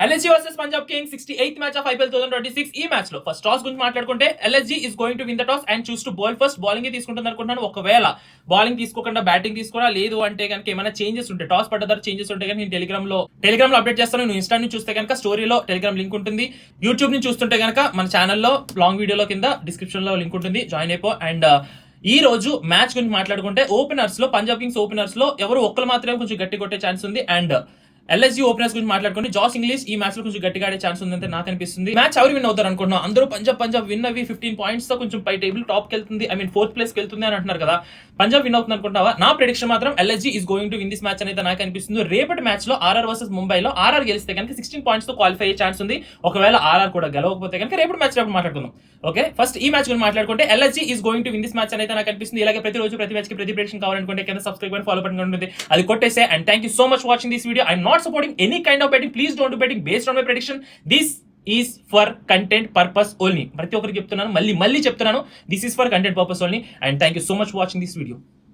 LSG versus Punjab Kings 68th match of IPL 2026. ఈ match లో first toss గురించి మాట్లాడుకుంటే LSG is going to win the toss and choose to bowl first. Bowling తీసుకుంటుంది అనుకుంటున్నాను. ఒకవేళ bowling తీసుకోకుండా బ్యాటింగ్ తీసుకోరా, లేదు అంటే కనుక ఏమైనా చేంజెస్ ఉంటే, టాస్ పడ్డ తర్వాత చేంజెస్ ఉంటే కనుక నేను టెలిగ్రామ్ లో అప్డేట్ చేస్తాను. నువ్వు ఇన్స్టా నుంచి చూస్తే కనుక స్టోరీలో టెలిగ్రామ్ లింక్ ఉంటుంది. యూట్యూబ్ నుంచి చూస్తుంటే కనుక మన ఛానల్లో లాంగ్ వీడియోలో కింద డిస్క్రిప్షన్ లో లింక్ ఉంటుంది, జాయిన్ అయిపో. అండ్ ఈ రోజు మ్యాచ్ గురించి మాట్లాడుకుంటే ఓపెనర్స్ లో పంజాబ్ కింగ్స్ ఓపెనర్స్ లో ఎవరు ఒక్కరు మాత్రమే కొంచెం గట్టి కొట్టే ఛాన్స్ ఉంది. అండ్ LSG ఓపెనర్స్ గురించి మాట్లాడుకుంటే జాస్ ఇంగ్లీష్ ఈ మ్యాచ్ లో కొంచెం గట్టిగా ఆడే ఛాన్స్ ఉందంటే నాకు అనిపిస్తుంది. మ్యాచ్ ఎవరు విన్ అవుతారు అనుకుంటున్నాం? అందరూ పంజాబ్ విన్ అవి 15 పాయింట్స్ తో కొంచెం పై టేబుల్ టాప్ కి వెళ్తుంది, ఐ మీన్ 4th ప్లేస్ కి వెళ్తుంది అని అంటున్నారు కదా. పంజాబ్ విన్ అవుతుంది అనుకుంటావా? నా ప్రెడిక్షన్ మాత్రం LSG is going to win this match అనేది నాకు అనిపిస్తుంది. రేపటి మ్యాచ్ లో ఆర్ఆర్ వర్సెస్ ముంబైలో ఆర్ఆర్ గెలిస్తే కనుక 16 పాయింట్స్ తో క్వాలిఫై అయ్యే ఛాన్స్ ఉంది. ఒకవేళ ఆర్ఆర్ కూడా గెలవకపోతే కనుక రేపటి మ్యాచ్ రేపు మాట్లాడుకుందాం. ఓకే, ఫస్ట్ ఈ మ్యాచ్ గురించి మాట్లాడుకుంటే LSG is going to win this match అనేది నాకు అనిపిస్తుంది. ఇలాగే ప్రతిరోజు ప్రతి మ్యాచ్ కి ప్రతి ప్రెడిక్షన్ కావాలనుకుంటే కింద సబ్స్క్రైబ్ అండ్ ఫాలో బటన్ ఉంటుంది, అది కొట్టేసే. And thank you so much watching this video. I'm not supporting any kind of betting. Please don't do betting based on my prediction. This is for content purpose only. ప్రతి ఒక్కరికి చెప్తున్నాను, మళ్ళీ చెప్తున్నాను, this is for content purpose only. And thank you so much for watching this video.